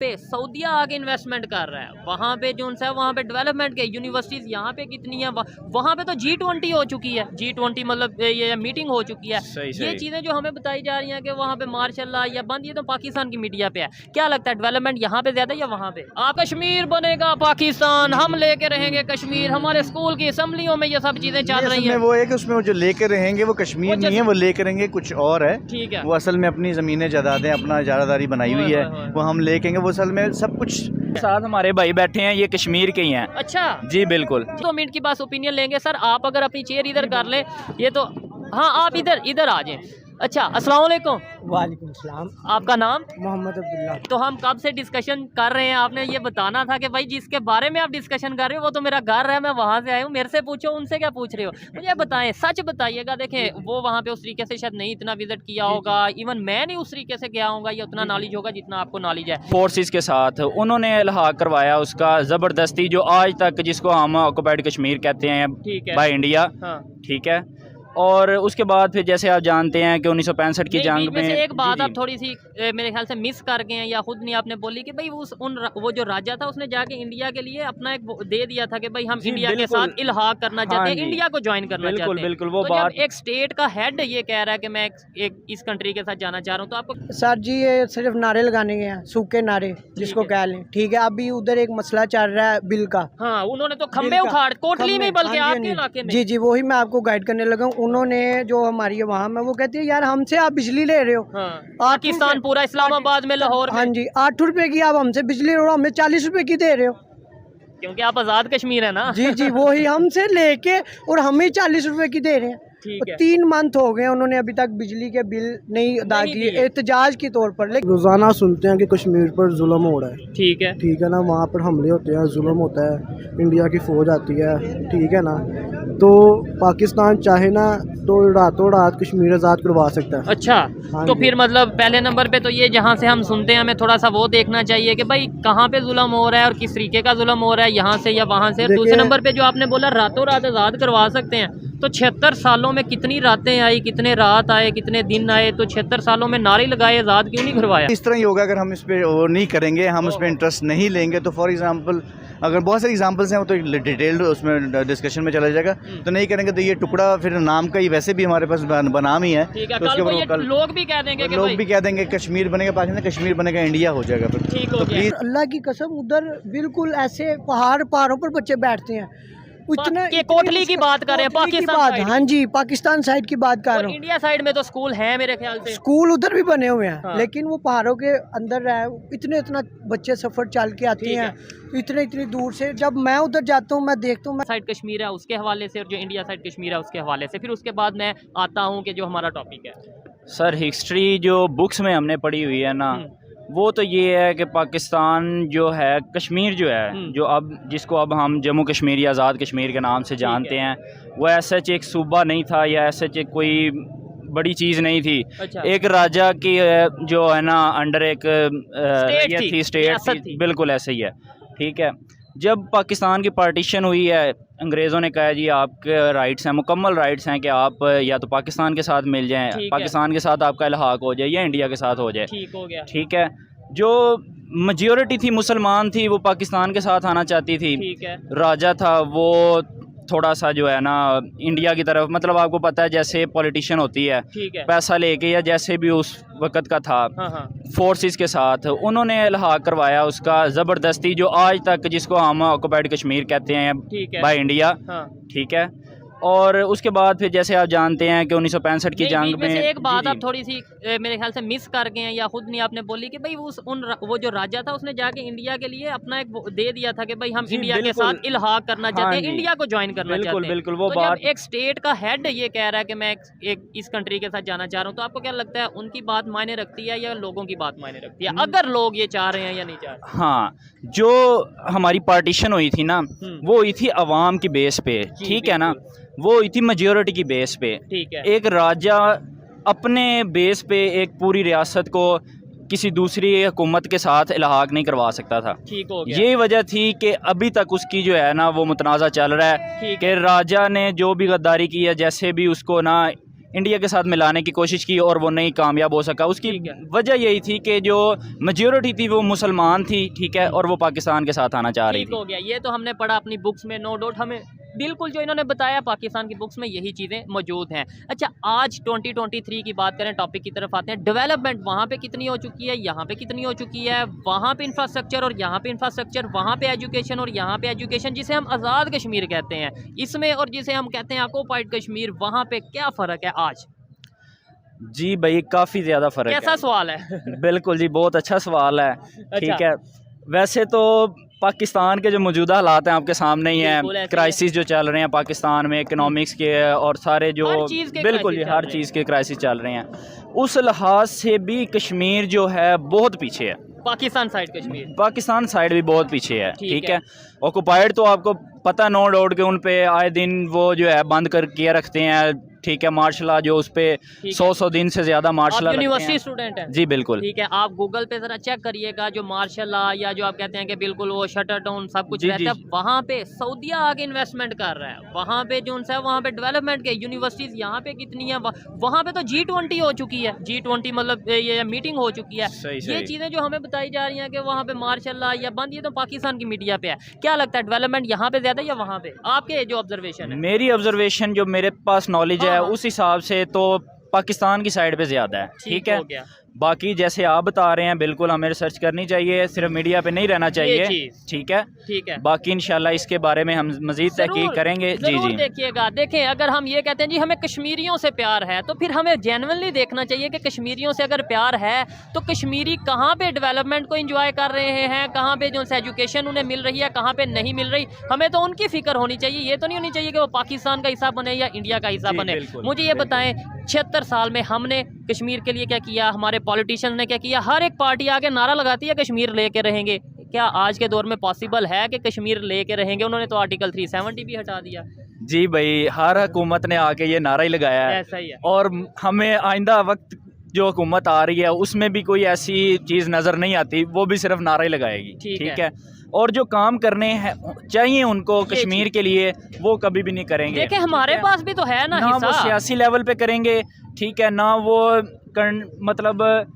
पे सऊदीया आके इन्वेस्टमेंट कर रहा है, वहाँ पे जो है वहाँ पे डेवलपमेंट के यूनिवर्सिटीज़ यहाँ पे कितनी है, वहाँ पे तो G20 हो चुकी है, G20 मतलब ये मीटिंग हो चुकी है। ये चीज़ें जो हमें बताई जा रही हैं कि वहाँ पे मार्शल लॉ या बंद, ये तो पाकिस्तान की मीडिया पे है। क्या लगता है डेवलपमेंट यहाँ पे ज़्यादा या वहाँ पे? कश्मीर बनेगा पाकिस्तान, हम लेके रहेंगे कश्मीर, हमारे स्कूल की असम्बलियों में ये सब चीज़ें चल रही हैं। वो है कि उसमें जो लेकर रहेंगे वो कश्मीर नहीं है, वो लेकर रहेंगे कुछ और है। ठीक है, वो असल में अपनी ज़मीनें जायदादें अपना इजारादारी बनाई हुई है, वो हम लेकेंगे। वो असल में सब कुछ साथ हमारे भाई बैठे हैं, ये कश्मीर के ही हैं। अच्छा जी बिल्कुल। 2 मिनट की पास ओपिनियन लेंगे सर। आप अगर अपनी चेयर इधर कर लें, ये तो हाँ आप इधर आ जाएं। अच्छा, अस्सलाम वालेकुम। वालेकुम सलाम। आपका नाम? मोहम्मद अब्दुल्ला। तो हम कब से डिस्कशन कर रहे हैं, आपने ये बताना था कि भाई जिसके बारे में आप डिस्कशन कर रहे हो वो तो मेरा घर है, मैं वहाँ से आया हूँ, मेरे से पूछो, उनसे क्या पूछ रहे हो? मुझे बताएं, सच बताइएगा। देखें वो वहाँ पे उस तरीके से शायद नहीं इतना विजिट किया होगा, इवन मैं नहीं उस तरीके से गया होगा, या उतना नॉलेज होगा जितना आपको नॉलेज है। फोर्सेस के साथ उन्होंने इल्हाक करवाया उसका ज़बरदस्ती, जो आज तक जिसको हम ऑक्युपाइड कश्मीर कहते हैं ठीक है बाय इंडिया। हाँ। ठीक है। और उसके बाद फिर जैसे आप जानते हैं कि 1965 की जंग में एक बात जी, आप थोड़ी सी मेरे ख्याल से मिस कर गए हैं, या खुद नहीं आपने बोली कि भाई वो जो राजा था उसने जाके इंडिया के लिए अपना एक दे दिया था कि भाई हम इंडिया के साथ इल्हाक करना चाहते हैं, इंडिया को ज्वाइन करना चाहते हैं। बिल्कुल वो तो बात। जब एक स्टेट का हेड ये कह रहा है कि मैं एक इस कंट्री के साथ जाना चाह रहा हूँ, तो आपको सर जी ये सिर्फ नारे लगाने के हैं, सूखे नारे जिसको कह लें। ठीक है, अभी उधर एक मसला चल रहा है बिल का। हाँ, उन्होंने तो खंबे उखाड़ कोटली में, बल्कि आपके इलाके में। जी जी, वही मैं आपको गाइड करने लगा हूँ। उन्होंने जो हमारी वहाँ में वो कहती है यार हमसे आप बिजली ले रहे हो। हाँ, पाकिस्तान पूरा इस्लामाबाद में, लाहौर में। हाँ जी, 8 रुपए की आप हमसे बिजली ले रहे हो, हमें 40 रुपए की दे रहे हो, क्योंकि आप आज़ाद कश्मीर है ना। जी जी, वही हमसे लेके और हमें 40 रुपए की दे रहे हैं। ठीक है। 3 मंथ हो गए उन्होंने अभी तक बिजली के बिल नहीं अदा किए, एहतजाज के तौर पर। लेकिन रोज़ाना सुनते हैं कि कश्मीर पर जुल्म हो रहा है। ठीक है ना, वहाँ पर हमले होते हैं, जुल्म होता है, इंडिया की फ़ौज आती है, ठीक है ना। तो पाकिस्तान चाहे ना तो रातों रात कश्मीर आज़ाद करवा सकता है। अच्छा, तो फिर मतलब पहले नंबर पे तो ये जहाँ से हम सुनते हैं, हमें थोड़ा सा वो देखना चाहिए कि भाई कहाँ पे जुल्म हो रहा है और किस तरीके का जुल्म हो रहा है, यहाँ से या वहाँ से। दूसरे नंबर पे जो आपने बोला रातों रात आज़ाद करवा सकते हैं, तो 76 सालों में कितनी रातें आई, कितने रात आए, कितने दिन आए, तो 76 सालों में नारे लगाए, आज़ाद क्यों नहीं करवाया? इस तरह ही होगा अगर हम इस पर वो नहीं करेंगे, हम उस पर इंटरेस्ट नहीं लेंगे। तो फॉर एग्जांपल अगर बहुत सारे एग्जांपल्स हैं वो तो डिटेल्ड उसमें डिस्कशन में चला जाएगा। तो नहीं करेंगे तो ये टुकड़ा फिर नाम का ही वैसे भी हमारे पास बनाम ही है। तो उसके ऊपर लोग भी कह देंगे कि लोग भी कह देंगे कश्मीर बनेगा पाकिस्तान, कश्मीर बनेगा इंडिया हो जाएगा फिर। ठीक हो गया। अल्लाह की कसम उधर बिल्कुल ऐसे पहाड़ों पर बच्चे बैठते हैं। ये कोटली की बात कर रहे हैं, पाकिस्तान साइड। हाँ जी, पाकिस्तान साइड की बात कर रहा हूँ। इंडिया साइड में तो स्कूल है मेरे ख्याल से, स्कूल उधर भी बने हुए हैं। हाँ। लेकिन वो पहाड़ों के अंदर है, इतना बच्चे सफर चल के आते हैं, इतनी दूर से। जब मैं उधर जाता हूँ मैं देखता हूँ, साइड कश्मीर है उसके हवाले से, और जो इंडिया साइड कश्मीर है उसके हवाले से, फिर उसके बाद मैं आता हूँ कि जो हमारा टॉपिक है। सर हिस्ट्री जो बुक्स में हमने पढ़ी हुई है ना, वो तो ये है कि पाकिस्तान जो है, कश्मीर जो है, जो अब जिसको अब हम जम्मू कश्मीर या आज़ाद कश्मीर के नाम से जानते हैं, वो ऐसा एक सूबा नहीं था या ऐसा कोई बड़ी चीज़ नहीं थी। अच्छा। एक राजा की जो है ना अंडर एक स्टेट थी, बिल्कुल ऐसे ही है। ठीक है। जब पाकिस्तान की पार्टीशन हुई है, अंग्रेज़ों ने कहा जी आपके राइट्स हैं, मुकम्मल राइट्स हैं कि आप या तो पाकिस्तान के साथ मिल जाएं, पाकिस्तान के साथ आपका इल्हाक हो जाए या इंडिया के साथ हो जाए। ठीक हो गया। ठीक है। जो मेजॉरिटी थी मुसलमान थी, वो पाकिस्तान के साथ आना चाहती थी। ठीक है। राजा था वो थोड़ा सा जो है ना इंडिया की तरफ, मतलब आपको पता है जैसे पॉलिटिशियन होती है, पैसा लेके या जैसे भी उस वक़्त का था, फोर्सेस के साथ उन्होंने इल्हाक करवाया उसका ज़बरदस्ती, जो आज तक जिसको हम ऑक्युपाइड कश्मीर कहते हैं बाय इंडिया। ठीक है। और उसके बाद फिर जैसे आप जानते हैं कि 1965 की जंग में एक बात आप थोड़ी सी मेरे ख्याल से मिस कर गए हैं, या खुद नहीं आपने बोली कि भाई वो जो राजा था उसने जाके इंडिया के लिए अपना एक दे दिया था कि भाई हम इंडिया के साथ इल्हाक करना चाहते हैं, इंडिया को ज्वाइन करना चाहते हैं। बिल्कुल वो तो बात। जब एक स्टेट का हेड ये कह रहा है कि मैं एक इस कंट्री के साथ जाना चाह रहा हूँ, तो आपको क्या लगता है उनकी बात मायने रखती है या लोगों की बात मायने रखती है, अगर लोग ये चाह रहे हैं या नहीं चाह रहे? हाँ, जो हमारी पार्टीशन हुई थी ना, वो हुई थी अवाम की बेस पे। ठीक है ना, वो हुई थी मेजॉरिटी की बेस पे। ठीक है। एक राजा अपने बेस पे एक पूरी रियासत को किसी दूसरी हुकूमत के साथ इल्हाक नहीं करवा सकता था। ठीक हो गया। ये वजह थी कि अभी तक उसकी जो है ना वो मुतनाज़ा चल रहा है कि राजा ने जो भी गद्दारी की है, जैसे भी उसको ना इंडिया के साथ मिलाने की कोशिश की और वो नहीं कामयाब हो सका। उसकी वजह यही थी कि जो मेजॉरिटी थी वो मुसलमान थी, ठीक है, और वो पाकिस्तान के साथ आना चाह रही थी। हो गया, ये तो हमने पढ़ा अपनी बुक्स में, नो डाउट, हमें बिल्कुल जो इन्होंने बताया पाकिस्तान की बुक्स में यही चीज़ें मौजूद हैं। अच्छा, आज 2023 की बात करें, टॉपिक की तरफ आते हैं। डेवलपमेंट वहाँ पे कितनी हो चुकी है, यहाँ पे कितनी हो चुकी है, वहाँ पे इंफ्रास्ट्रक्चर और यहाँ पे इंफ्रास्ट्रक्चर, वहाँ पे एजुकेशन और यहाँ पे एजुकेशन, जिसे हम आज़ाद कश्मीर कहते हैं इसमें, और जिसे हम कहते हैं ऑक्युपाइड कश्मीर, वहाँ पे क्या फ़र्क है आज? जी भाई, काफ़ी ज़्यादा फ़र्क है। कैसा सवाल है? बिल्कुल जी, बहुत अच्छा सवाल है। ठीक है, वैसे तो पाकिस्तान के जो मौजूदा हालात हैं आपके सामने ही हैं, क्राइसिस जो चल रहे हैं पाकिस्तान में, इकनॉमिक्स के और सारे जो बिल्कुल हर चीज़ के क्राइसिस चल रहे हैं, उस लिहाज से भी कश्मीर जो है बहुत पीछे है। पाकिस्तान साइड कश्मीर, पाकिस्तान साइड भी बहुत पीछे है। ठीक है, ऑक्युपाइड तो आपको पता, नो डाउट के उन पे आए दिन वो जो है बंद कर किया रखते हैं। ठीक है, मार्शल लॉ जो उस पे 100 दिन से ज़्यादा मार्शल लॉ। यूनिवर्सिटी स्टूडेंट है? जी बिल्कुल। ठीक है, आप गूगल पे ज़रा चेक करिएगा, जो मार्शल लॉ या जो आप कहते हैं कि बिल्कुल वो शटर डाउन सब कुछ रहता है, वहाँ पे सऊदीया आगे इन्वेस्टमेंट कर रहा है। वहाँ पे जो है वहाँ पे डेवलपमेंट के यूनिवर्सिटीज़ यहाँ पे कितनी है, वहाँ पे तो G20 हो चुकी है। G20 मतलब ये मीटिंग हो चुकी है। ये चीज़ें जो हमें बताई जा रही हैं कि वहाँ पे मार्शल लॉ या बंद, ये तो पाकिस्तान की मीडिया पे है। क्या लगता है, डेवलपमेंट यहाँ पे ज़्यादा या वहाँ पे? आपके जो ऑब्जर्वेशन है? मेरी ऑब्जर्वेशन जो मेरे पास नॉलेज है उस हिसाब से तो पाकिस्तान की साइड पे ज़्यादा है। ठीक है, बाकी जैसे आप बता रहे हैं बिल्कुल हमें रिसर्च करनी चाहिए, सिर्फ मीडिया पे नहीं रहना चाहिए। ठीक है, बाकी इंशाल्लाह इसके बारे में हम मजीद तहकीक करेंगे। जी देखिएगा, देखें, अगर हम ये कहते हैं जी हमें कश्मीरियों से प्यार है, तो फिर हमें जेन्युइनली देखना चाहिए कि कश्मीरियों से अगर प्यार है तो कश्मीरी कहाँ पे डेवलपमेंट को एंजॉय कर रहे हैं, कहाँ पे जो है एजुकेशन उन्हें मिल रही है, कहाँ पे नहीं मिल रही। हमें तो उनकी फिक्र होनी चाहिए, ये तो नहीं होनी चाहिए कि वो पाकिस्तान का हिस्सा बने या इंडिया का हिस्सा बने। मुझे ये बताएं, 76 साल में हमने कश्मीर के लिए क्या किया, हमारे पॉलिटिशियन ने क्या किया? हर एक पार्टी आगे नारा लगाती है कश्मीर लेके रहेंगे। क्या आज के दौर में पॉसिबल है कि कश्मीर लेके रहेंगे? उन्होंने तो आर्टिकल 370 भी हटा दिया। जी भाई, हर हुकूमत ने आके ये नारा ही लगाया है, ऐसा ही है। और हमें आइंदा वक्त जो हुकूमत आ रही है उसमें भी कोई ऐसी चीज़ नज़र नहीं आती, वो भी सिर्फ नारा ही लगाएगी। ठीक है, और जो काम करने हैं चाहिए उनको कश्मीर के लिए, वो कभी भी नहीं करेंगे। देखें, हमारे पास भी तो है ना वो सियासी लेवल पे करेंगे, ठीक है ना, वो मतलब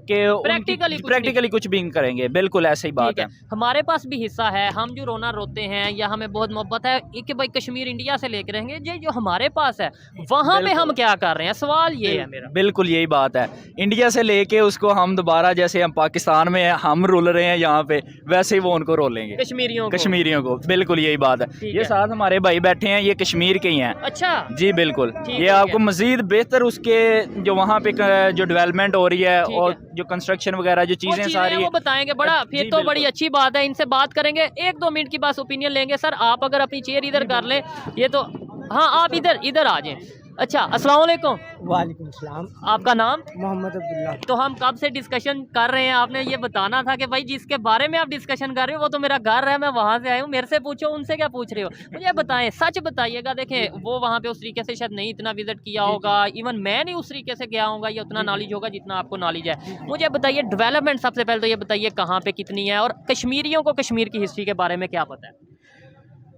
कि प्रैक्टिकली कुछ भी करेंगे। बिल्कुल ऐसे ही बात है। हमारे पास भी हिस्सा है, हम जो रोना रोते हैं या हमें बहुत मोहब्बत है कि भाई कश्मीर इंडिया से लेकर रहेंगे, ये जो हमारे पास है वहाँ पे हम क्या कर रहे हैं, सवाल ये है मेरा। बिल्कुल यही बात है, इंडिया से लेके उसको हम दोबारा, जैसे हम पाकिस्तान में हम रोल रहे हैं यहाँ पे, वैसे ही वो उनको रोलेंगे, कश्मीरियों को। बिल्कुल यही बात है। ये साथ हमारे भाई बैठे हैं, ये कश्मीर के ही हैं। अच्छा जी बिल्कुल, ये आपको मजीद बेहतर उसके जो वहाँ पे जो डेवलपमेंट हो रही है और जो कंस्ट्रक्शन वगैरह जो चीजें सारी वो बताएंगे। बड़ा फिर तो बड़ी अच्छी बात है, इनसे बात करेंगे, 1-2 मिनट की बस ओपिनियन लेंगे। सर, आप अगर अपनी चेयर इधर कर लें, ये तो हाँ, आप इधर आ जाएं। अच्छा, अस्सलाम वालेकुम। वालेकुम सलाम। आपका नाम? मोहम्मद अब्दुल्ला। तो हम कब से डिस्कशन कर रहे हैं, आपने ये बताना था कि भाई जिसके बारे में आप डिस्कशन कर रहे हो वो तो मेरा घर है, मैं वहाँ से आया हूँ, मेरे से पूछो, उनसे क्या पूछ रहे हो? मुझे बताएं, सच बताइएगा। देखें, वो वहाँ पे उस तरीके से शायद नहीं इतना विजिट किया होगा, इवन मैं नहीं उस तरीके से गया होगा, या उतना नॉलेज होगा जितना आपको नॉलेज है। मुझे बताइए, डेवलपमेंट सबसे पहले तो ये बताइए कहाँ पे कितनी है, और कश्मीरियों को कश्मीर की हिस्ट्री के बारे में क्या पता है?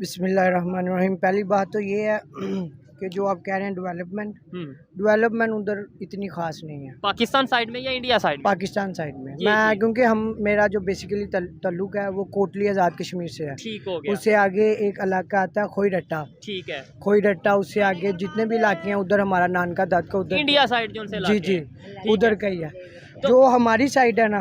बिस्मिल्लाहिर्रहमानिर्रहीम। पहली बात तो ये है कि जो आप कह रहे हैं डेवलपमेंट उधर इतनी खास नहीं है। पाकिस्तान साइड में या इंडिया साइड में? पाकिस्तान साइड में। मैं क्योंकि मेरा जो बेसिकली ताल्लुक है वो कोटली आज़ाद कश्मीर से है। ठीक हो गया। उससे आगे एक इलाका आता है खोई रट्टा। ठीक है। खोई रट्टा, उससे आगे जितने भी इलाके हैं उधर हमारा नानका दाद का, उधर इंडिया साइड जो जी उधर का ही है। जो हमारी साइड है ना,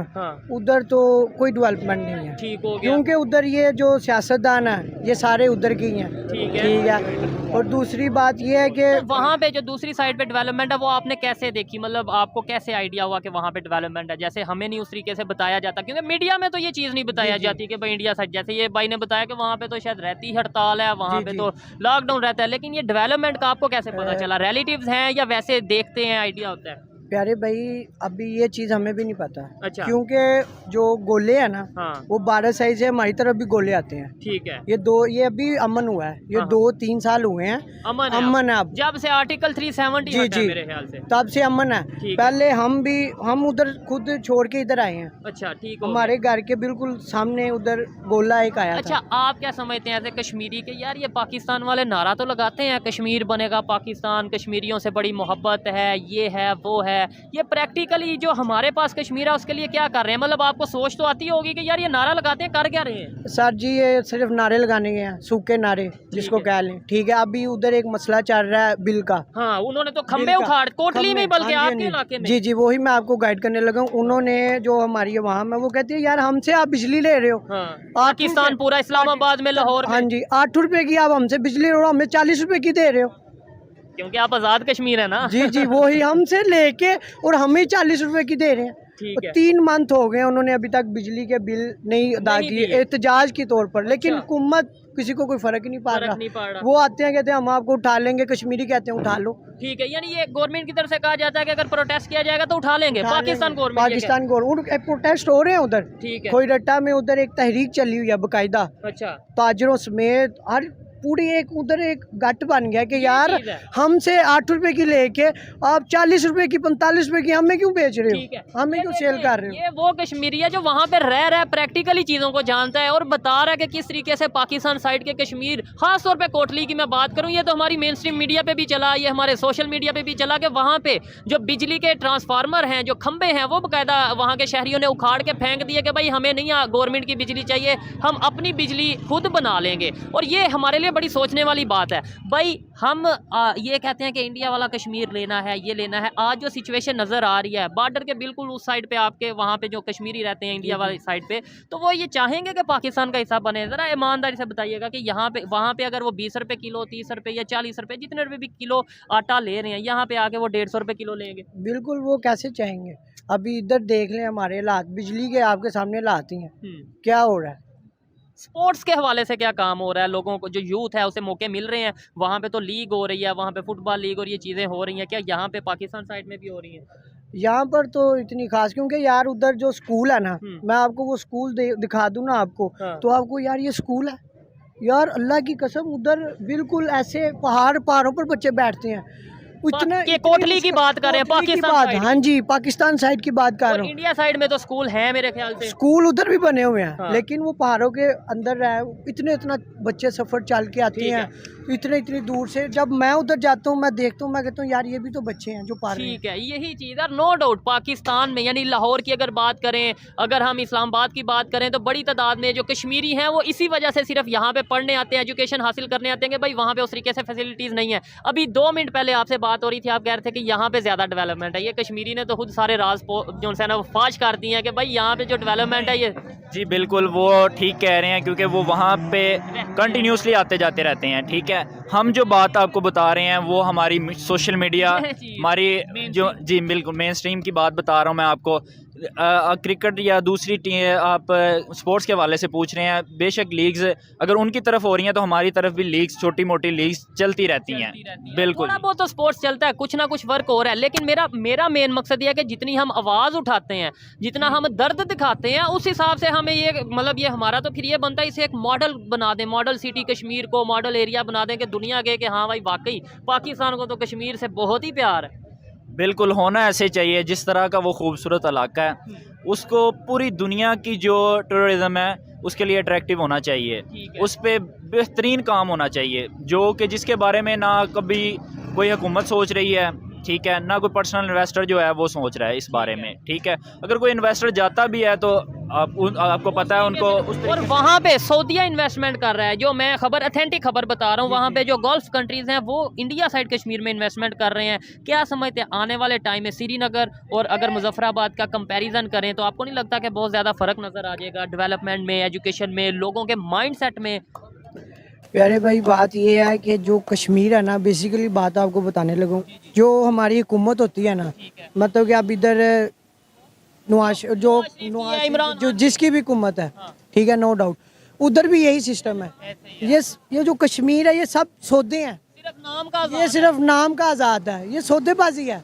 उधर तो कोई डेवलपमेंट नहीं है। ठीक हो गया। क्योंकि उधर ये जो सियासतदान है ये सारे उधर के ही हैं। ठीक है। और दूसरी बात ये है कि वहाँ पे जो दूसरी साइड पे डेवलपमेंट है वो आपने कैसे देखी, मतलब आपको कैसे आइडिया हुआ कि वहाँ पे डेवलपमेंट है? जैसे हमें नहीं उस तरीके से बताया जाता, क्योंकि मीडिया में तो ये चीज़ नहीं बताया जाती कि भाई इंडिया साइड, जैसे ये भाई ने बताया कि वहाँ पे तो शायद रहती हड़ताल है, वहाँ पे तो लॉकडाउन रहता है, लेकिन ये डेवलपमेंट का आपको कैसे पता चला? रिलेटिव्स हैं या वैसे देखते हैं, आइडिया होता है? प्यारे भाई अभी ये चीज़ हमें भी नहीं पता, अच्छा। क्योंकि जो गोले हैं ना, हाँ। वो 12 साइज है, हमारी तरफ भी गोले आते हैं। ठीक है, ये अभी अमन हुआ है, ये हाँ। 2-3 साल हुए हैं, अमन है अब। जब से आर्टिकल 370 जी, हटा है जी। मेरे ख्याल से। तब से अमन है। है। पहले हम उधर खुद छोड़ के इधर आए हैं, अच्छा, ठीक हो हमारे घर के बिल्कुल सामने उधर गोला एक आया अच्छा, था। आप क्या समझते हैं ऐसे कश्मीरी के, यार ये पाकिस्तान वाले नारा तो लगाते हैं कश्मीर बनेगा पाकिस्तान, कश्मीरियों से बड़ी मोहब्बत है, ये है वो है, ये प्रैक्टिकली जो हमारे पास कश्मीर है उसके लिए क्या कर रहे हैं? मतलब आपको सोच तो आती होगी कि यार ये नारा लगाते हैं, कर क्या रहे हैं? सर जी ये सिर्फ नारे लगाने के हैं, सूखे नारे जिसको है। कह लें, ठीक है। अभी उधर एक मसला चल रहा है बिल का। हाँ, उन्होंने तो खंबे बिल का- उखाड़ कोटली में, खंबे, बल्कि हाँ जी, आपके हाँ इलाके में। जी जी, वही मैं आपको गाइड करने लगा हूँ। उन्होंने जो हमारी वहाँ में वो कहती है यार हमसे आप बिजली ले रहे हो, हाँ, 8 पाकिस्तान रुपए- पूरा इस्लामाबाद में, लाहौर हाँ में, जी 8 रुपए की आप हमसे बिजली ले रहे हो, हमें 40 रुपए की दे रहे हो। क्योंकि आप आज़ाद कश्मीर है ना। जी जी, वही हमसे लेके और हमें 40 रुपए की दे रहे हैं। ठीक है। 3 मंथ हो गए उन्होंने अभी तक बिजली के बिल नहीं अदा नहीं किए, दिए। एहतजाज के तौर पर, लेकिन अच्छा। हुकूमत किसी को कोई फर्क ही नहीं पड़ फर्क रहा। नहीं पड़ रहा। वो आते हैं कहते हैं हम आपको उठा लेंगे, कश्मीरी कहते हैं उठा लो। ठीक है, यानी ये गवर्नमेंट की तरफ से कहा जाता है कि अगर प्रोटेस्ट किया जाएगा तो उठा लेंगे, उठा पाकिस्तान लेंगे। गवर्नमेंट। पाकिस्तान गवर्नमेंट प्रोटेस्ट हो रहे हैं उधर। ठीक है। कोई रट्टा में उधर एक तहरीक चली हुई है बकायदा, अच्छा, ताजरों समेत हर पूरी एक उधर एक गट बन गया कि यार चीज़ है। हमसे 8 रुपए की लेके आप 40 रुपए की 45 रुपए की हमें क्यों बेच रहे ठीक है। हो, हमें क्यों सेल कर रहे हो। ये वो कश्मीरी है जो वहाँ पे रह रहा है, प्रैक्टिकली चीज़ों को जानता है और बता रहा है कि किस तरीके से पाकिस्तान साइड के कश्मीर, खास तौर पे कोटली की मैं बात करूँ, ये तो हमारी मेन स्ट्रीम मीडिया पे भी चला, ये हमारे सोशल मीडिया पे भी चला कि वहाँ पे जो बिजली के ट्रांसफार्मर हैं, जो खंबे हैं, वो बाकायदा वहाँ के शहरियों ने उखाड़ के फेंक दिए कि भाई हमें नहीं गवर्नमेंट की बिजली चाहिए, हम अपनी बिजली खुद बना लेंगे। और ये हमारे लिए बड़ी सोचने वाली बात है भाई। हम ये कहते हैं कि इंडिया वाला कश्मीर लेना है, ये लेना है। आज जो सिचुएशन नज़र आ रही है बॉर्डर के बिल्कुल उस साइड पे, आपके वहाँ पे जो कश्मीरी रहते हैं इंडिया वाली साइड पे, तो वो ये चाहेंगे कि पाकिस्तान का हिस्सा बने। ज़रा ईमानदारी से बताइएगा कि यहाँ पे वहाँ पे अगर वो 20 रुपये किलो, 30 रुपये या 40 रुपये, जितने रुपये भी किलो आटा ले रहे हैं, यहाँ पे आके वो 150 रुपये किलो लेंगे। बिल्कुल, वो कैसे चाहेंगे। अभी इधर देख लें हमारे हालात, बिजली के आपके सामने हालात ही हैं, क्या हो रहा है। स्पोर्ट्स के हवाले से क्या काम हो रहा है? लोगों को जो यूथ है उसे मौके मिल रहे हैं, वहाँ पे तो लीग हो रही है, वहाँ पे फुटबॉल लीग और ये चीज़ें हो रही हैं, क्या यहाँ पे पाकिस्तान साइड में भी हो रही हैं? यहाँ पर तो इतनी खास, क्योंकि यार उधर जो स्कूल है ना, मैं आपको वो स्कूल दिखा दूँ ना आपको, हाँ। तो आपको यार ये स्कूल है, यार अल्लाह की कसम उधर बिल्कुल ऐसे पहाड़ों पर बच्चे बैठते हैं। इतना ये कोटली की बात कर रहे हैं, कोटली की पाकिस्तान बात, साइड। हाँ जी पाकिस्तान साइड की बात कर और रहा हूँ। इंडिया साइड में तो स्कूल है मेरे ख्याल से। स्कूल उधर भी बने हुए हैं, हाँ। लेकिन वो पहाड़ों के अंदर रहे, इतना बच्चे सफर चल के आते ठीक हैं, इतनी दूर से। जब मैं उधर जाता हूँ मैं देखता हूँ, मैं कहता हूँ यार ये भी तो बच्चे हैं जो पढ़ रहे हैं। ठीक है, यही चीज़ है। नो डाउट पाकिस्तान में, यानी लाहौर की अगर बात करें, अगर हम इस्लामाबाद की बात करें, तो बड़ी तादाद में जो कश्मीरी हैं वो इसी वजह से सिर्फ यहाँ पे पढ़ने आते हैं, एजुकेशन हासिल करने आते हैं कि भाई वहाँ पे उस तरीके से फैसिलिटीज़ नहीं है। अभी 2 मिनट पहले आपसे बात हो रही थी, आप कह रहे थे कि यहाँ पे ज़्यादा डेवलपमेंट है। ये कश्मीरी ने तो खुद सारे राज जो है ना वो फाश कर दिए हैं कि भाई यहाँ पे जो डेवलपमेंट है ये। जी बिल्कुल, वो ठीक कह रहे हैं, क्योंकि वो वहाँ पे कंटिन्यूसली आते जाते रहते हैं। ठीक है, हम जो बात आपको बता रहे हैं वो हमारी सोशल मीडिया, हमारी जो, जी बिल्कुल मेन स्ट्रीम की बात बता रहा हूँ मैं आपको। क्रिकेट या दूसरी टीम आप स्पोर्ट्स के हवाले से पूछ रहे हैं, बेशक लीग्स अगर उनकी तरफ हो रही हैं तो हमारी तरफ भी लीग्स, छोटी मोटी लीग्स चलती रहती हैं। बिल्कुल, थोड़ा बहुत तो स्पोर्ट्स चलता है, कुछ ना कुछ वर्क हो रहा है, लेकिन मेरा मेन मकसद ये है कि जितनी हम आवाज़ उठाते हैं, जितना हम दर्द दिखाते हैं, उस हिसाब से हमें ये मतलब ये हमारा तो फिर ये बनता है, इसे एक मॉडल बना दें, मॉडल सिटी कश्मीर को मॉडल एरिया बना दें कि दुनिया के कि हाँ भाई वाकई पाकिस्तान को तो कश्मीर से बहुत ही प्यार है। बिल्कुल होना ऐसे चाहिए। जिस तरह का वो खूबसूरत इलाका है उसको पूरी दुनिया की जो टूरिज़्म है उसके लिए अट्रैक्टिव होना चाहिए, उस पर बेहतरीन काम होना चाहिए, जो कि जिसके बारे में ना कभी कोई हुकूमत सोच रही है, ठीक है, ना कोई पर्सनल इन्वेस्टर जो है वो सोच रहा है इस बारे में। ठीक है, अगर कोई इन्वेस्टर जाता भी है तो आपको पता है उनको उस और वहाँ पे सऊदीया इन्वेस्टमेंट कर रहा है, जो मैं खबर अथेंटिक खबर बता रहा हूँ, वहाँ पे जो गल्फ कंट्रीज़ हैं वो इंडिया साइड कश्मीर में इन्वेस्टमेंट कर रहे हैं। क्या समझते हैं आने वाले टाइम में श्रीनगर और अगर मुजफ्फराबाद का कंपैरिजन करें तो आपको नहीं लगता कि बहुत ज़्यादा फ़र्क नज़र आ जाएगा डेवलपमेंट में, एजुकेशन में, लोगों के माइंड सेट में? प्यारे भाई बात ये है कि जो कश्मीर है ना, बेसिकली बात आपको बताने लगूँ, जो हमारी हुकूमत होती है ना, मतलब कि आप इधर इमरान जो जिसकी भी हुकूमत है, ठीक है, नो डाउट उधर भी यही सिस्टम है। ये जो कश्मीर है ये सब सौदे हैं, सिर्फ नाम का ये सिर्फ नाम का आज़ाद है, ये सौदेबाजी है।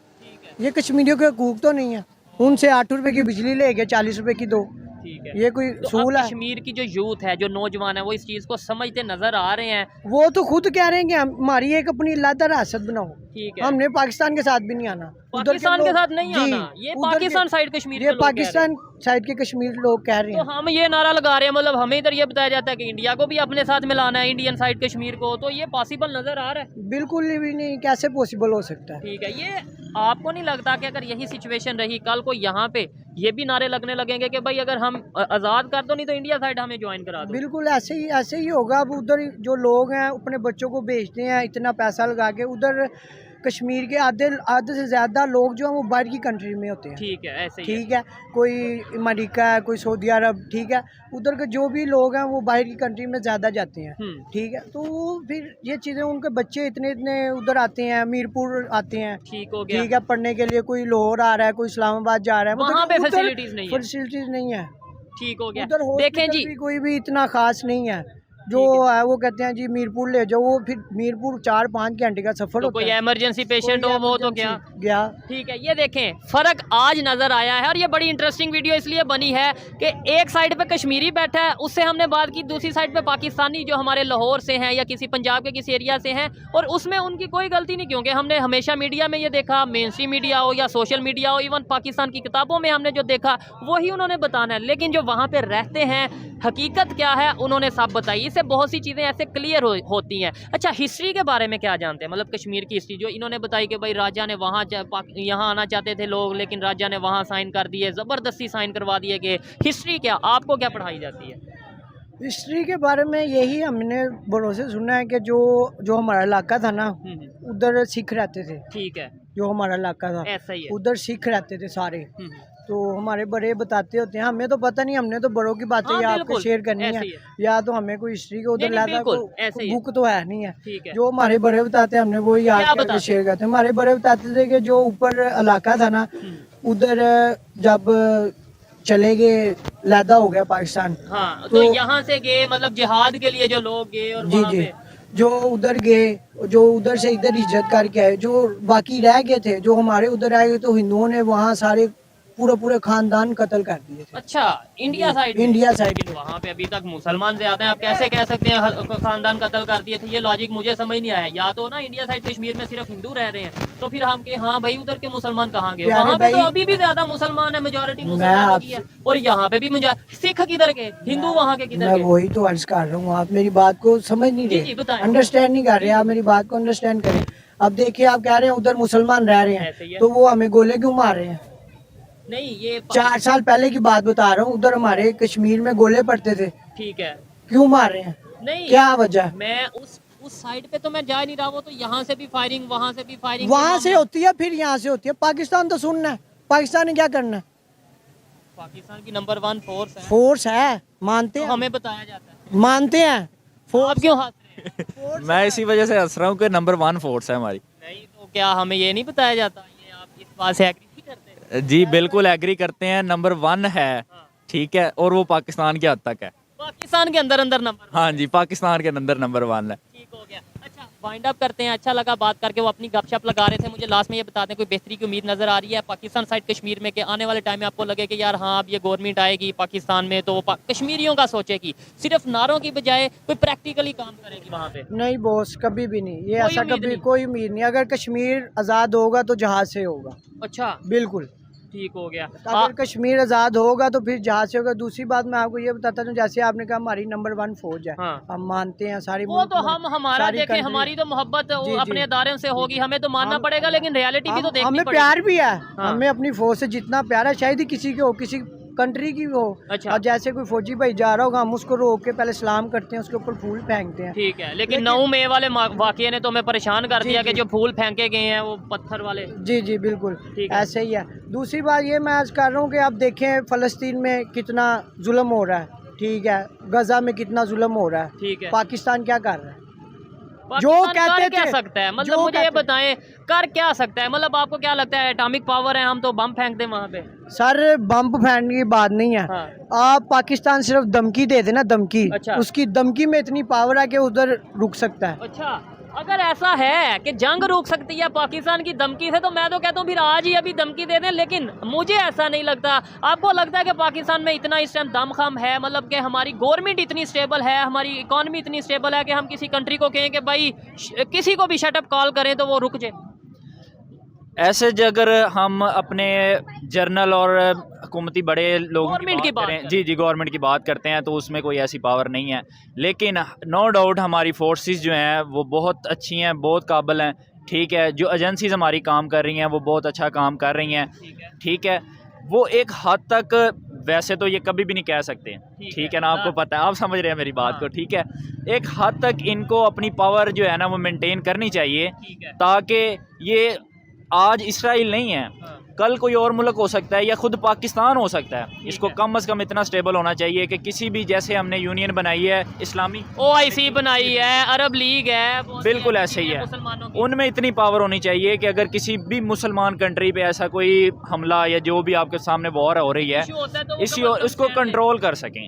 ये कश्मीरियों के हकूक तो नहीं है, उनसे 8 रुपए की बिजली ले गए, 40 रुपए की दो, ठीक है। ये कोई तो अब सूल है? कश्मीर की जो यूथ है, जो नौजवान है, वो इस चीज को समझते नजर आ रहे हैं। वो तो खुद कह रहे हैं कि हमारी एक अपनी अलग रियासत बनाओ, ठीक है, हमने पाकिस्तान के साथ भी नहीं आना, उधर पाकिस्तान के लोग- साथ नहीं जी, आना, ये उधर के- पाकिस्तान साइड कश्मीर के ये लोग कह रहे हैं। पाकिस्तान साइड के कश्मीर लोग कह रहे तो हैं। हम ये नारा लगा रहे हैं, मतलब हमें इधर ये बताया जाता है कि इंडिया को भी अपने साथ मिलाना है, इंडियन साइड कश्मीर को, तो ये पॉसिबल नजर आ रहा है। बिल्कुल भी नहीं, कैसे पॉसिबल हो सकता है? ठीक है, ये आपको नहीं लगता कि अगर यही सिचुएशन रही कल को यहाँ पे ये भी नारे लगने लगेंगे कि भाई अगर हम आज़ाद कर दो, नहीं तो इंडिया साइड हमें ज्वाइन करा दो? बिल्कुल ऐसे ही होगा। अब उधर जो लोग हैं अपने बच्चों को भेजते हैं इतना पैसा लगा के, उधर कश्मीर के आधे से ज़्यादा लोग जो हैं वो बाहर की कंट्री में होते हैं। ठीक है, ऐसे ही ठीक है, कोई अमेरिका है, कोई सऊदी अरब, ठीक है, उधर के जो भी लोग हैं वो बाहर की कंट्री में ज़्यादा जाते हैं। ठीक है, तो वो फिर ये चीज़ें, उनके बच्चे इतने उधर आते हैं, मीरपुर आते हैं, ठीक हो गया। ठीक है, पढ़ने के लिए, कोई लाहौर आ रहा है, कोई इस्लामाबाद जा रहा है, वहाँ पे उधर फैसिलिटीज नहीं है। फैसिलिटीज नहीं है। ठीक हो गया। उधर देखें हॉस्पिटल जी, भी कोई भी इतना खास नहीं है। जो है वो कहते हैं जी मीरपुर ले जाओ, वो फिर मीरपुर 4-5 घंटे का सफर तो होता कोई है। इमरजेंसी पेशेंट हो वो तो क्या गया। ठीक है, ये देखें फर्क आज नजर आया है। और ये बड़ी इंटरेस्टिंग वीडियो इसलिए बनी है कि एक साइड पे कश्मीरी बैठा है, उससे हमने बात की, दूसरी साइड पे पाकिस्तानी जो हमारे लाहौर से हैं या किसी पंजाब के किसी एरिया से हैं, और उसमें उनकी कोई गलती नहीं, क्योंकि हमने हमेशा मीडिया में ये देखा, मेन स्ट्रीम मीडिया हो या सोशल मीडिया हो, इवन पाकिस्तान की किताबों में हमने जो देखा वही उन्होंने बताना है। लेकिन जो वहाँ पर रहते हैं हकीकत क्या है उन्होंने सब बताई। इससे बहुत सी चीज़ें ऐसे क्लियर होती हैं। अच्छा, हिस्ट्री के बारे में क्या जानते हैं, मतलब कश्मीर की हिस्ट्री जो इन्होंने बताई कि भाई राजा ने वहाँ यहाँ आना चाहते थे लोग, लेकिन राजा ने वहाँ साइन कर दिए, ज़बरदस्ती साइन करवा दिए गए। हिस्ट्री क्या, आपको क्या पढ़ाई जाती है? हिस्ट्री के बारे में यही हमने बड़ों से सुना है कि जो हमारा इलाका था ना, उधर सिख रहते थे। ठीक है, जो हमारा इलाका था ऐसा ही है। उधर सिख रहते थे सारे। तो हमारे बड़े बताते होते हैं, हमें तो पता नहीं, हमने तो बड़ों की बातें या आपको शेयर करनी है, या तो हमें कोई हिस्ट्री के उधर लाता बुक तो है नहीं है। जो हमारे बड़े बताते हैं हमने वो याद शेयर करते हैं। हमारे बड़े बताते थे कि जो ऊपर इलाका था ना, उधर जब चले गए, लैदा हो गया पाकिस्तान। हाँ, तो यहाँ से गए मतलब जिहाद के लिए जो लोग गए, और जी जी, जो उधर गए, जो उधर से इधर हिजरत करके आए, जो बाकी रह गए थे, जो हमारे उधर आए, तो हिंदुओं ने वहाँ सारे पूरे खानदान कत्ल कर दिए थे। अच्छा, इंडिया साइड वहाँ पे अभी तक मुसलमान ज्यादा हैं, आप कैसे कह सकते हैं खानदान कत्ल कर दिए थे? ये लॉजिक मुझे समझ नहीं आया। या तो ना इंडिया साइड कश्मीर में सिर्फ हिंदू रह रहे हैं, तो फिर हम के हाँ भाई उधर के मुसलमान कहाँ गए? वहाँ पे तो अभी भी ज्यादा मुसलमान है, मेजोरिटी मुसलमान की है, और यहाँ पे भी सिख किधर गए, हिंदू वहाँ के किधर गए? वही तो अर्ज कर रहा हूँ, आप मेरी बात को समझ नहीं रहे, अंडरस्टैंड नहीं कर रहे, आप मेरी बात को अंडरस्टैंड करें। अब देखिए, आप कह रहे हैं उधर मुसलमान रह रहे हैं, तो वो हमें गोले क्यों मार रहे हैं? नहीं, ये 4 साल पहले की बात बता रहा हूँ, उधर हमारे कश्मीर में गोले पड़ते थे, ठीक है, क्यों मार रहे हैं? नहीं, क्या वजह? मैं उस साइड पे तो मैं जा नहीं रहा, वो तो यहाँ से भी फायरिंग, वहाँ से भी फायरिंग, वहाँ से होती है, फिर यहाँ से होती है। पाकिस्तान तो सुनना है, पाकिस्तान ने क्या करना है? पाकिस्तान की नंबर 1 फोर्स है, मानते हैं, हमें बताया जाता है, मानते हैं। आप क्यों हंस रहे हैं? मैं इसी वजह से हंस रहा हूँ कि नंबर 1 फोर्स है हमारी। नहीं तो क्या हमें ये नहीं बताया जाता? ये आप इस बात से एग्री नहीं करते? जी बिल्कुल एग्री करते हैं, नंबर 1 है, ठीक है, और वो पाकिस्तान के हद तक है। पाकिस्तान के अंदर नंबर, हाँ जी, पाकिस्तान के अंदर नंबर 1 है। ठीक हो गया। अच्छा, वाइंड अप करते हैं। अच्छा लगा बात करके, वो अपनी गपशप लगा रहे थे। मुझे लास्ट में ये बता दें, कोई बेहतरी की उम्मीद नजर आ रही है पाकिस्तान साइड कश्मीर में, कि आने वाले टाइम में आपको लगे कि यार हाँ अब ये गवर्नमेंट आएगी पाकिस्तान में तो कश्मीरियों का सोचेगी, सिर्फ नारों की बजाय कोई प्रैक्टिकली काम करेगी वहाँ पे? नहीं बॉस, कभी भी नहीं, ये ऐसा कभी कोई उम्मीद नहीं। अगर कश्मीर आज़ाद होगा तो जहाज से होगा। अच्छा, बिल्कुल ठीक हो गया। अगर कश्मीर आज़ाद होगा तो फिर जहाज से होगा। दूसरी बात मैं आपको ये बताता हूँ, जैसे आपने कहा हमारी नंबर 1 फौज है, हम मानते हैं सारी, वो तो हमारा देखें, हमारी तो मोहब्बत अपने अदारे से होगी, हमें तो मानना पड़ेगा, लेकिन रियलिटी भी तो देखनी हमें पड़ेगी। प्यार भी है, हमें अपनी फौज से जितना प्यार है, शायद ही किसी के हो, किसी कंट्री की हो। अच्छा, और जैसे कोई फौजी भाई जा रहा होगा, हम उसको रोक के पहले सलाम करते हैं, उसके ऊपर फूल फेंकते हैं। ठीक है, लेकिन 9 मई वाले वाकये ने तो हमें परेशान कर दिया कि जो फूल फेंके गए हैं वो पत्थर वाले। जी जी बिल्कुल, ऐसे ही है। दूसरी बात ये मैं आज कर रहा हूँ कि आप देखें फ़लस्तीन में कितना जुल्म हो रहा है, ठीक है, गजा में कितना जुल्म हो रहा है, ठीक है, पाकिस्तान क्या कर रहा है? जो कहते क्या सकता है, मतलब मुझे ये बताएं, कर क्या सकता है? मतलब आपको क्या लगता है, एटॉमिक पावर है, हम तो बम फेंक दें वहाँ पे? सर बम फेंकने की बात नहीं है। आप पाकिस्तान सिर्फ धमकी दे देना, धमकी। अच्छा। उसकी धमकी में इतनी पावर है कि उधर रुक सकता है। अच्छा, अगर ऐसा है कि जंग रुक सकती है पाकिस्तान की धमकी से, तो मैं तो कहता हूँ फिर आज ही अभी धमकी दे दें, लेकिन मुझे ऐसा नहीं लगता। आपको लगता है कि पाकिस्तान में इतना इस टाइम दमखम है, मतलब कि हमारी गवर्नमेंट इतनी स्टेबल है, हमारी इकॉनमी इतनी स्टेबल है कि हम किसी कंट्री को कहें कि भाई किसी को भी शटअप कॉल करें तो वो रुक जाए? ऐसे अगर हम अपने जर्नल और हुकूमती बड़े लोगों की बात करें, जी गवर्नमेंट की बात करते हैं, तो उसमें कोई ऐसी पावर नहीं है। लेकिन नो डाउट हमारी फोर्सेस जो हैं वो बहुत अच्छी हैं, बहुत काबिल हैं, ठीक है। जो एजेंसीज हमारी काम कर रही हैं वो बहुत अच्छा काम कर रही हैं, ठीक है। वो एक हद तक, वैसे तो ये कभी भी नहीं कह सकते, ठीक है ना, आपको पता है, आप समझ रहे हैं मेरी बात को, ठीक है। एक हद तक इनको अपनी पावर जो है ना वो मेंटेन करनी चाहिए, ताकि ये आज इसराइल नहीं है, कल कोई और मुल्क हो सकता है या खुद पाकिस्तान हो सकता है। इसको कम से कम इतना स्टेबल होना चाहिए कि किसी भी, जैसे हमने यूनियन बनाई है, इस्लामी OIC बनाई है, अरब लीग है, बिल्कुल ऐसे ही है, उनमें इतनी पावर होनी चाहिए कि अगर किसी भी मुसलमान कंट्री पे ऐसा कोई हमला या जो भी आपके सामने वॉर हो रही है, उसको कंट्रोल कर सकें,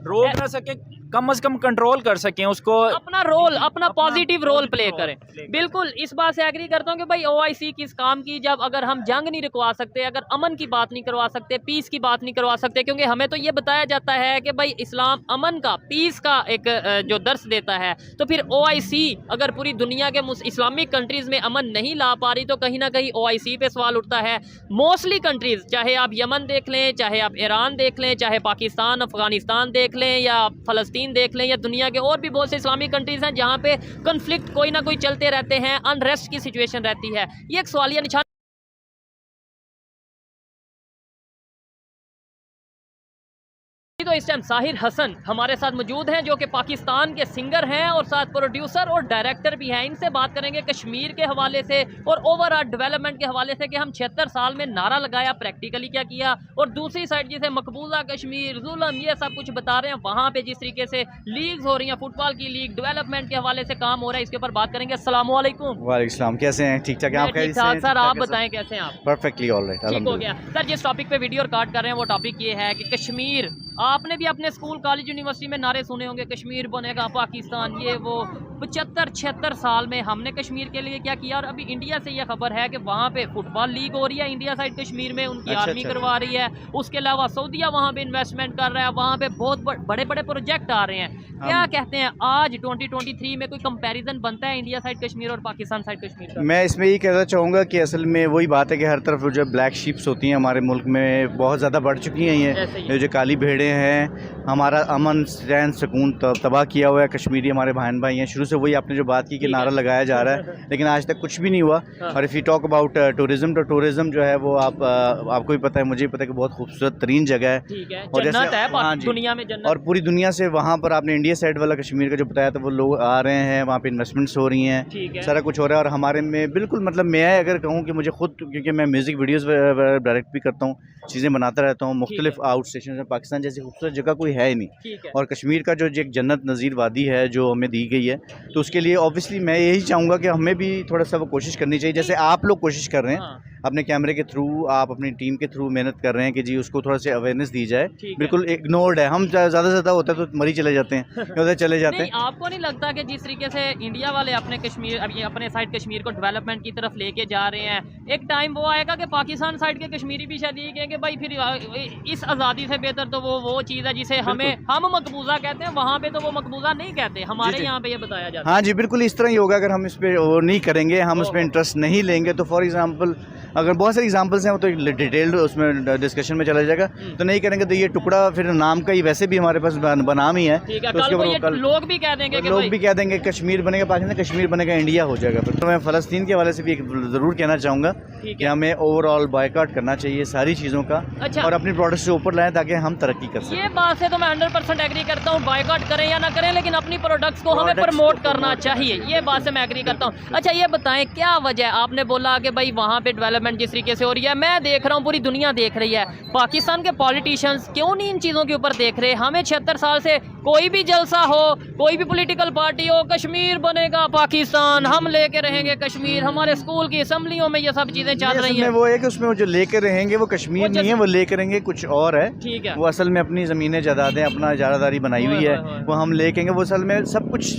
रोक ना सके, कम से कम कंट्रोल कर सकें उसको, अपना रोल, अपना पॉजिटिव रोल प्ले करें। बिल्कुल इस बात से एग्री करता हूँ कि भाई OIC किस काम की, जब अगर हम जंग नहीं रुकवा सकते, अगर अमन की बात नहीं करवा सकते, पीस की बात नहीं करवा सकते, क्योंकि हमें तो ये बताया जाता है कि भाई इस्लाम अमन का, पीस का एक जो दर्स देता है, तो फिर OIC अगर पूरी दुनिया के इस्लामिक कंट्रीज़ में अमन नहीं ला पा रही, तो कहीं ना कहीं OIC पे सवाल उठता है। मोस्टली कंट्रीज़, चाहे आप यमन देख लें, चाहे आप ईरान देख लें, चाहे पाकिस्तान अफगानिस्तान देख लें, या फ़लस्तीन देख लें, या दुनिया के और भी बहुत से इस्लामिक कंट्रीज़ हैं जहाँ पे कन्फ्लिक्ट कोई ना कोई चलते रहते हैं, अनरेस्ट की सिचुएशन रहती है। ये एक सवालिया निशान। तो इस टाइम साहिर हसन हमारे साथ मौजूद हैं, जो कि पाकिस्तान के सिंगर हैं और साथ प्रोड्यूसर और डायरेक्टर भी हैं। इनसे बात करेंगे कश्मीर के हवाले से और ओवरऑल डेवलपमेंट के हवाले से कि हम 76 साल में नारा लगाया, प्रैक्टिकली क्या किया, और दूसरी साइड जिसे मकबूजा कश्मीर, जुल्म, ये सब कुछ बता रहे हैं। वहाँ पे जिस तरीके से लीग्स हो रही हैं, फुटबॉल की लीग, डेवलपमेंट के हवाले से काम हो रहा है, इसके ऊपर बात करेंगे। अस्सलाम वालेकुम। वालेकुम, कैसे हैं? ठीक ठाक हैं आप? ठीक ठाक सर, आप बताएं कैसे हैं आप? परफेक्टली ऑलराइट, ठीक हो गया सर। जिस टॉपिक पे वीडियो रिकॉर्ड कर रहे हैं वो टॉपिक ये है कि कश्मीर, आपने भी अपने स्कूल, कॉलेज, यूनिवर्सिटी में नारे सुने होंगे, कश्मीर बनेगा पाकिस्तान, ये वो। 75-76 साल में हमने कश्मीर के लिए क्या किया, और अभी इंडिया से ये खबर है कि वहाँ पे फुटबॉल लीग हो रही है, इंडिया साइड कश्मीर में उनकी आर्मी करवा रही है। उसके अलावा सऊदीया वहाँ पे इन्वेस्टमेंट कर रहा है, वहाँ पे बहुत बड़े बड़े प्रोजेक्ट आ रहे हैं। क्या कहते हैं, आज 2023 में कोई कंपैरिजन बनता है इंडिया साइड कश्मीर और पाकिस्तान साइड कश्मीर का? मैं इसमें ये कहना चाहूँगा कि असल में वही बात है कि हर तरफ जो ब्लैक शीप्स होती हैं हमारे मुल्क में बहुत ज़्यादा बढ़ चुकी हैं। ये जो काली भेड़ें हैं, हमारा अमन चैन सुकून तबाह किया हुआ है। कश्मीरी हमारे बहन भाई हैं, शुरू से वही आपने जो बात की कि नारा लगाया जा रहा है, लेकिन आज तक कुछ भी नहीं हुआ। और if you talk about tourism, तो टूरिज़्म जो है वो आपको भी पता है, मुझे भी पता है कि बहुत खूबसूरत तरीन जगह है, और जैसे हाँ जी, दुनिया में जन्नत, और पूरी दुनिया से वहाँ पर आपने इंडिया साइड वाला कश्मीर का जो बताया था, वो लोग आ रहे हैं, वहाँ पे इन्वेस्टमेंट्स हो रही हैं, सारा कुछ हो रहा है। और हमारे में बिल्कुल, मतलब मैं अगर कहूँ कि मुझे खुद, क्योंकि मैं म्यूज़िक वीडियोज़ डायरेक्ट भी करता हूँ, चीज़ें बनाता रहता हूँ, मुख्तलिफ आउट स्टेशन में, पाकिस्तान जैसी खूबसूरत जगह कोई है ही नहीं। और कश्मीर का जो एक जन्नत नज़ीर वादी है जो हमें दी गई है, तो उसके लिए ऑब्वियसली मैं यही चाहूँगा कि हमें भी थोड़ा सा वो कोशिश करनी चाहिए, जैसे आप लोग कोशिश कर रहे हैं अपने कैमरे के थ्रू, आप अपनी टीम के थ्रू मेहनत कर रहे हैं कि जी उसको थोड़ा सा अवेयरनेस दी जाए। बिल्कुल इग्नोर्ड है, हम ज़्यादा से ज़्यादा होता है तो मरी चले जाते हैं, उधर चले जाते हैं। आपको नहीं लगता कि जिस तरीके से इंडिया वाले अपने कश्मीर, अभी अपने साइड कश्मीर को डेवलपमेंट की तरफ लेके जा रहे हैं, एक टाइम वो आएगा कि पाकिस्तान साइड के कश्मीरी भी शायद ये कहेंगे भाई फिर इस आज़ादी से बेहतर तो वो चीज़ है जिसे हम मकबूजा कहते हैं, वहाँ पे तो वो मकबूजा नहीं कहते, हमारे यहाँ पे ये बताया जाता है। हाँ जी, बिल्कुल इस तरह ही होगा। अगर हम इस पर वो नहीं करेंगे, हम उस पर इंटरेस्ट नहीं लेंगे, तो फॉर एग्जांपल अगर बहुत सारे एग्जांपल्स हैं, वो तो डिटेल्ड उसमें डिस्कशन में चला जाएगा, तो नहीं करेंगे तो ये टुकड़ा फिर नाम का ही वैसे भी हमारे पास बनाम ही है, तो उसके ऊपर लोग भी कह देंगे कि लोग भी कह देंगे कश्मीर बनेगा पाकिस्तान, कश्मीर बनेगा इंडिया हो जाएगा। फिर तो मैं फ़लस्तीन के हवाले से भी ज़रूर कहना चाहूँगा कि हमें ओवरऑल बॉयकॉट करना चाहिए सारी चीज़ों का, और अपनी प्रोडक्ट्स से ऊपर लाएं ताकि हम तरक्की कर सकें। ये बात से तो मैं 100% एग्री करता हूँ, बॉयकॉट करें या ना करें, लेकिन अपनी प्रोडक्ट्स को हमें प्रमोट करना चाहिए, ये बात से मैं एग्री करता हूँ। अच्छा ये बताएं, क्या वजह, आपने बोला कि भाई वहाँ पे डेवलपमेंट जिस तरीके से हो रही है, मैं देख रहा हूँ, पूरी दुनिया देख रही है, पाकिस्तान के पॉलिटिशियंस क्यों नहीं इन चीज़ों के ऊपर देख रहे? हमें 76 साल से कोई भी जलसा हो, कोई भी पॉलिटिकल पार्टी हो, कश्मीर बनेगा पाकिस्तान, हम लेके रहेंगे कश्मीर, हमारे स्कूल की असम्बलियों में ये सब चीज़ें चल रही हैं। वो है कि उसमें जो लेकर रहेंगे वो कश्मीर नहीं है, वो लेकर रहेंगे कुछ और है। ठीक है, वो असल में अपनी ज़मीनें जायदादें, अपना इजारादारी बनाई हुई है, वो हम लेकेंगे। वो असल में सब कुछ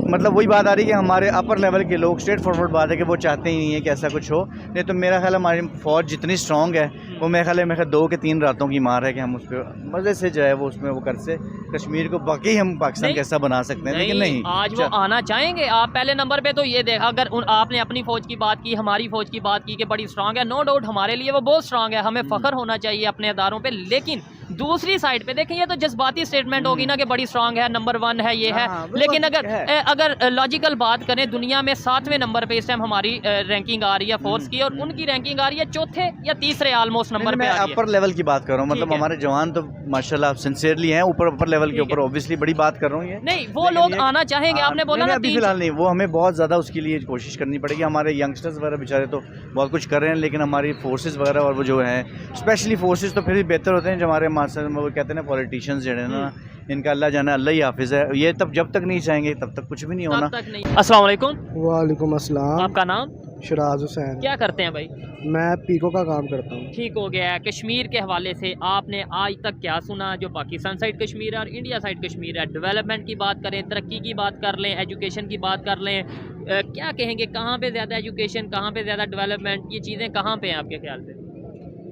मतलब वही बात आ रही है कि हमारे अपर लेवल के लोग स्ट्रेट फॉरवर्ड बात है कि वो चाहते ही नहीं है कि ऐसा कुछ हो। नहीं तो मेरा ख्याल हमारी फ़ौज जितनी स्ट्रॉन्ग है वो मेरे ख्याल 2 के 3 रातों की मार है कि हम उस पर मज़े से जो है वो उसमें वो कर से कश्मीर को बाकी हम पाकिस्तान कैसा बना सकते हैं, लेकिन नहीं आज वो आना चाहेंगे। आप पहले नंबर पे तो ये देखा, अगर आपने अपनी फ़ौज की बात की, हमारी फ़ौज की बात की कि बड़ी स्ट्रांग है, नो डाउट हमारे लिए वो बहुत स्ट्रांग है, हमें फ़ख्र होना चाहिए अपने अदारों पे। लेकिन दूसरी साइड पे देखें, ये तो जज्बाती स्टेटमेंट होगी ना कि बड़ी स्ट्रांग है, नंबर 1 है, ये है। लेकिन अगर लॉजिकल बात करें, दुनिया में 7वें नंबर पे इस टाइम हमारी रैंकिंग आ रही है फोर्स की, और उनकी रैंकिंग आ रही है 4थे या 3रे ऑलमोस्ट नंबर पे। अपर लेवल की बात कर रहा हूँ, मतलब हमारे जवान तो माशाल्लाह सिंसियरली हैं, ऊपर अपर लेवल के ऊपर ऑब्वियसली बड़ी बात कर रहा हूँ। ये नहीं, वो लोग आना चाहेंगे, आपने बोला ना, फिलहाल नहीं, वो हमें बहुत ज़्यादा उसके लिए कोशिश करनी पड़ेगी। हमारे यंगस्टर्स वगैरह बेचारे तो बहुत कुछ कर रहे हैं, लेकिन हमारी फोर्सेस वगैरह और वो जो हैं स्पेशली फोर्सेस तो फिर भी बेहतर होते हैं। जो हमारे वो कहते हैं ना पॉलिटिशियंस जो है ना, इनका अल्लाह जाने, अल्लाह ही हाफिज़ है। ये तब जब तक नहीं चाहेंगे तब तक कुछ भी नहीं होना। अस्सलाम वालेकुम। वालेकुम अस्सलाम। आपका नाम? शराज हुसैन। क्या करते हैं भाई? मैं पीको का काम करता हूँ। ठीक हो गया है। कश्मीर के हवाले से आपने आज तक क्या सुना? जो पाकिस्तान साइड कश्मीर है और इंडिया साइड कश्मीर है, डेवलपमेंट की बात करें, तरक्की की बात कर लें, एजुकेशन की बात कर लें, क्या कहेंगे, कहाँ पे ज़्यादा एजुकेशन, कहाँ पे ज़्यादा डेवलपमेंट, ये चीज़ें कहाँ पे हैं आपके ख्याल से?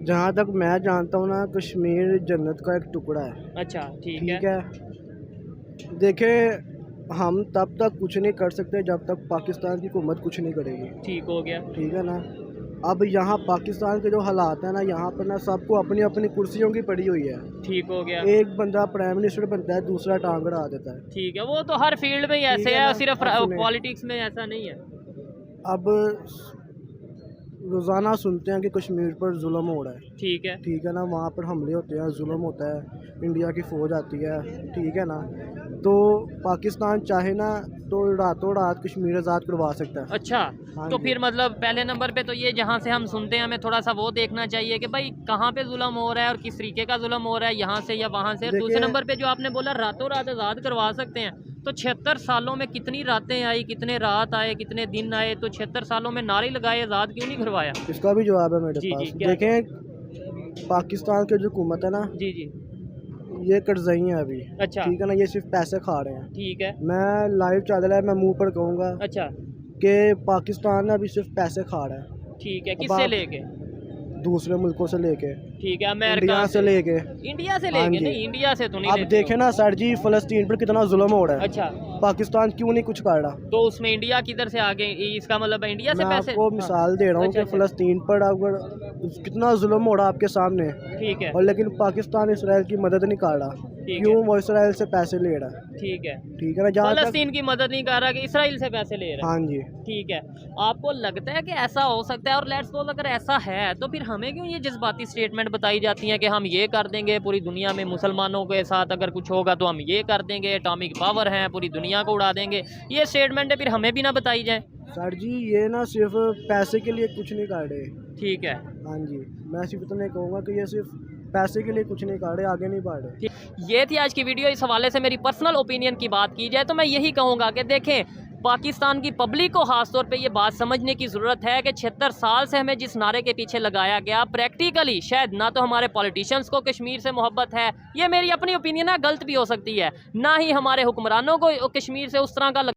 जहाँ तक मैं जानता हूँ ना, कश्मीर जन्नत का एक टुकड़ा है। अच्छा, ठीक है। देखें, हम तब तक कुछ नहीं कर सकते जब तक पाकिस्तान की हुकूमत कुछ नहीं करेगी। ठीक हो गया। ठीक है ना। अब यहाँ पाकिस्तान के जो हालात है ना, यहाँ पर ना सबको अपनी अपनी कुर्सियों की पड़ी हुई है। ठीक हो गया। एक बंदा प्राइम मिनिस्टर बनता है, दूसरा टांग अड़ा देता है। ठीक है, वो तो हर फील्ड में ही ऐसे है, सिर्फ पॉलिटिक्स में ऐसा नहीं है। अब रोज़ाना सुनते हैं कि कश्मीर पर जुल्म हो रहा है। ठीक है ना, वहाँ पर हमले होते हैं, जुल्म होता है, इंडिया की फ़ौज आती है। ठीक है ना। तो पाकिस्तान चाहे ना तो रातों रात कश्मीर आज़ाद करवा सकता है। अच्छा, तो फिर मतलब पहले नंबर पे तो ये जहाँ से हम सुनते हैं, हमें थोड़ा सा वो देखना चाहिए कि भाई कहाँ पे जुल्म हो रहा है और किस तरीके का जुल्म हो रहा है, यहाँ से या वहाँ से। दूसरे नंबर पे जो आपने बोला रातों रात आज़ाद करवा सकते हैं, तो 76 सालों में कितनी रातें आई, कितने रात आए, कितने दिन आए, तो 76 सालों में नारे लगाए, आज़ाद क्यों नहीं करवाया? इसका भी जवाब है मेरे पास। देखें, पाकिस्तान की जो हुकूमत है ना, जी ये कर्जई है अभी। अच्छा, ठीक है ना, ये सिर्फ पैसे खा रहे हैं। ठीक है, मैं लाइव चल रहा है, मैं मुंह पर कहूँगा अच्छा, कि पाकिस्तान अभी सिर्फ पैसे खा रहा है। ठीक है, किससे लेके? दूसरे मुल्कों से लेके। ठीक है, इंडिया से लेके। इंडिया से लेके? नहीं, इंडिया से तो नहीं। अब देखे ना सर जी, फ़लस्तीन पर कितना जुल्म हो रहा है। अच्छा, पाकिस्तान क्यों नहीं कुछ कर रहा? तो उसमें इंडिया किधर से आ गए? इसका मतलब इंडिया से पैसे? आपको मिसाल दे रहा हूँ कि फ़लस्तीन पर अगर कितना जुल्म हो रहा है आपके सामने, ठीक है, और लेकिन पाकिस्तान इसराइल की मदद नहीं कर रहा। क्यों? वो इसराइल से पैसे ले रहा है। ठीक है ना। फ़लस्तीन की मदद नहीं कर रहा कि इसराइल से पैसे ले रहा है। हाँ जी। ठीक है, आपको लगता है कि ऐसा हो सकता है? और लेट्स सपोज अगर ऐसा है तो फिर हमें क्यों ये जज्बाती स्टेटमेंट बताई जाती हैं कि हम ये कर देंगे, पूरी दुनिया में मुसलमानों के साथ अगर कुछ होगा तो हम ये कर देंगे, एटॉमिक पावर है, पूरी दुनिया को उड़ा देंगे, ये स्टेटमेंट है, फिर हमें भी ना बताई जाए? सर जी, ये ना सिर्फ पैसे के लिए कुछ नहीं कर रहे। ठीक है, हाँ जी, मैं सिर्फ इतना कहूँगा कि ये सिर्फ पैसे के लिए कुछ नहीं कर रहे, आगे नहीं बढ़ रहे। ये थी आज की वीडियो। इस हवाले से मेरी पर्सनल ओपिनियन की बात की जाए तो मैं यही कहूँगा कि देखें, पाकिस्तान की पब्लिक को खास तौर पे ये बात समझने की ज़रूरत है कि 76 साल से हमें जिस नारे के पीछे लगाया गया, प्रैक्टिकली शायद ना तो हमारे पॉलिटिशियंस को कश्मीर से मोहब्बत है, ये मेरी अपनी ओपिनियन है, गलत भी हो सकती है, ना ही हमारे हुक्मरानों को कश्मीर से उस तरह का